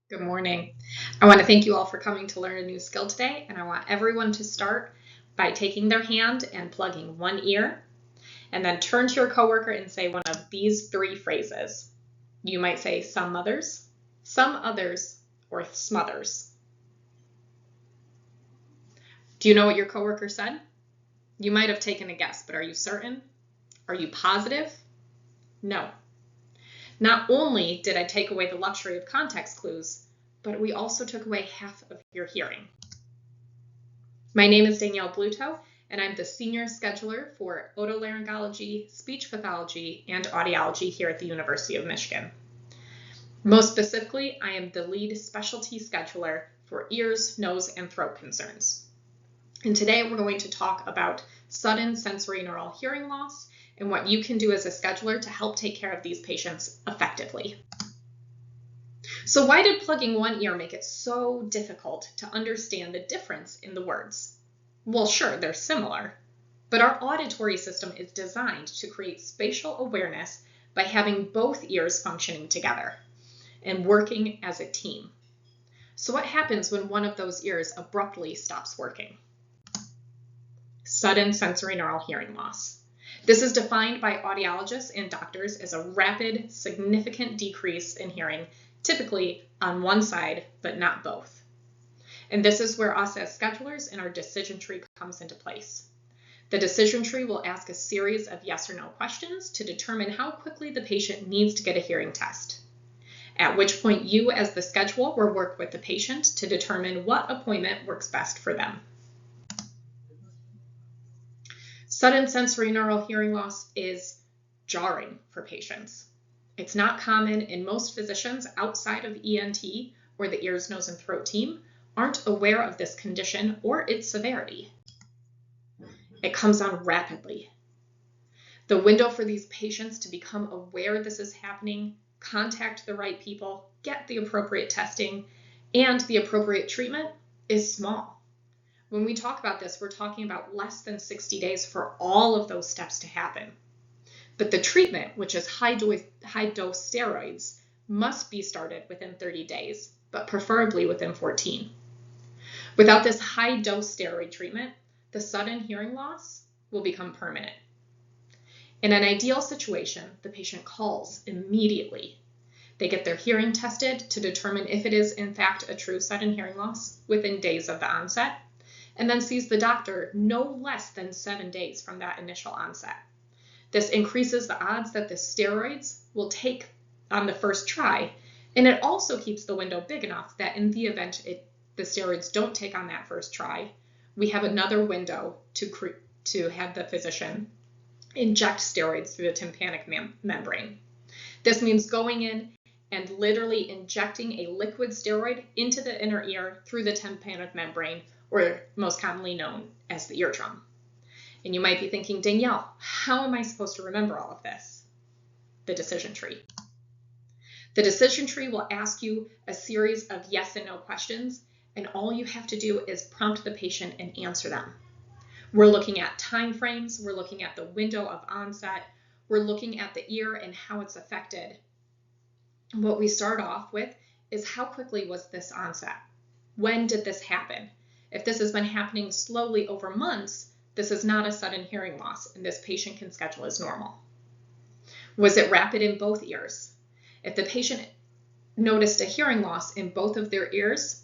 Good morning. I want to thank you all for coming to learn a new skill today, and I want everyone to start by taking their hand and plugging one ear, and then turn to your coworker and say one of these three phrases. You might say some others, or smothers. Do you know what your coworker said? You might have taken a guess, but are you certain? Are you positive? No. Not only did I take away the luxury of context clues, but we also took away half of your hearing. My name is Danielle Bluteau, and I'm the Senior Scheduler for Otolaryngology, Speech Pathology, and Audiology here at the University of Michigan. Most specifically, I am the lead specialty scheduler for ears, nose, and throat concerns. And today we're going to talk about sudden sensorineural hearing loss and what you can do as a scheduler to help take care of these patients effectively. So why did plugging one ear make it so difficult to understand the difference in the words? Well, sure, they're similar, but our auditory system is designed to create spatial awareness by having both ears functioning together and working as a team. So what happens when one of those ears abruptly stops working? Sudden sensorineural hearing loss. This is defined by audiologists and doctors as a rapid, significant decrease in hearing, typically on one side, but not both. And this is where us as schedulers and our decision tree comes into place. The decision tree will ask a series of yes or no questions to determine how quickly the patient needs to get a hearing test, at which point you as the scheduler will work with the patient to determine what appointment works best for them. Sudden sensorineural hearing loss is jarring for patients. It's not common, and most physicians outside of ENT or the ears, nose, and throat team aren't aware of this condition or its severity. It comes on rapidly. The window for these patients to become aware this is happening, contact the right people, get the appropriate testing, and the appropriate treatment is small. When we talk about this, we're talking about less than 60 days for all of those steps to happen. But the treatment, which is high-dose steroids, must be started within 30 days, but preferably within 14. Without this high-dose steroid treatment, the sudden hearing loss will become permanent. In an ideal situation, the patient calls immediately. They get their hearing tested to determine if it is in fact a true sudden hearing loss within days of the onset, and then sees the doctor no less than 7 days from that initial onset. This increases the odds that the steroids will take on the first try, and it also keeps the window big enough that in the event the steroids don't take on that first try, we have another window to have the physician inject steroids through the tympanic membrane. This means going in and literally injecting a liquid steroid into the inner ear through the tympanic membrane, or most commonly known as the eardrum. And you might be thinking, Danielle, how am I supposed to remember all of this? The decision tree. The decision tree will ask you a series of yes and no questions, and all you have to do is prompt the patient and answer them. We're looking at time frames, we're looking at the window of onset, we're looking at the ear and how it's affected. What we start off with is how quickly was this onset? When did this happen? If this has been happening slowly over months, this is not a sudden hearing loss, and this patient can schedule as normal. Was it rapid in both ears? If the patient noticed a hearing loss in both of their ears,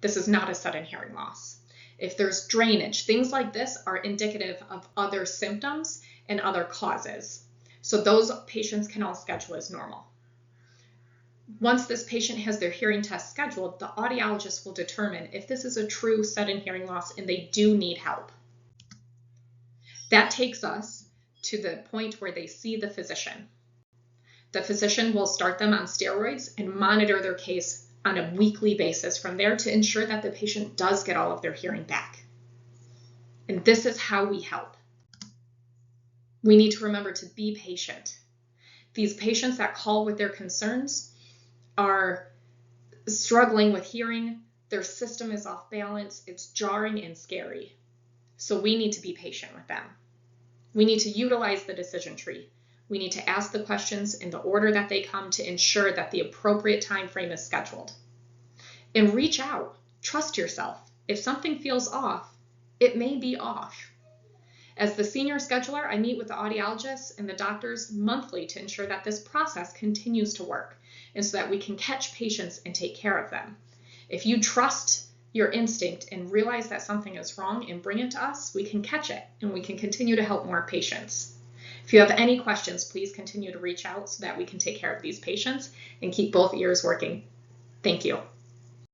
this is not a sudden hearing loss. If there's drainage, things like this are indicative of other symptoms and other causes. So those patients can all schedule as normal. Once this patient has their hearing test scheduled, the audiologist will determine if this is a true sudden hearing loss and they do need help. That takes us to the point where they see the physician. The physician will start them on steroids and monitor their case on a weekly basis from there to ensure that the patient does get all of their hearing back. And this is how we help. We need to remember to be patient. These patients that call with their concerns are struggling with hearing, their system is off balance, it's jarring and scary. So we need to be patient with them. We need to utilize the decision tree. We need to ask the questions in the order that they come to ensure that the appropriate time frame is scheduled. And reach out. Trust yourself. If something feels off, it may be off. As the senior scheduler, I meet with the audiologists and the doctors monthly to ensure that this process continues to work and so that we can catch patients and take care of them. If you trust your instinct and realize that something is wrong and bring it to us, we can catch it and we can continue to help more patients. If you have any questions, please continue to reach out so that we can take care of these patients and keep both ears working. Thank you.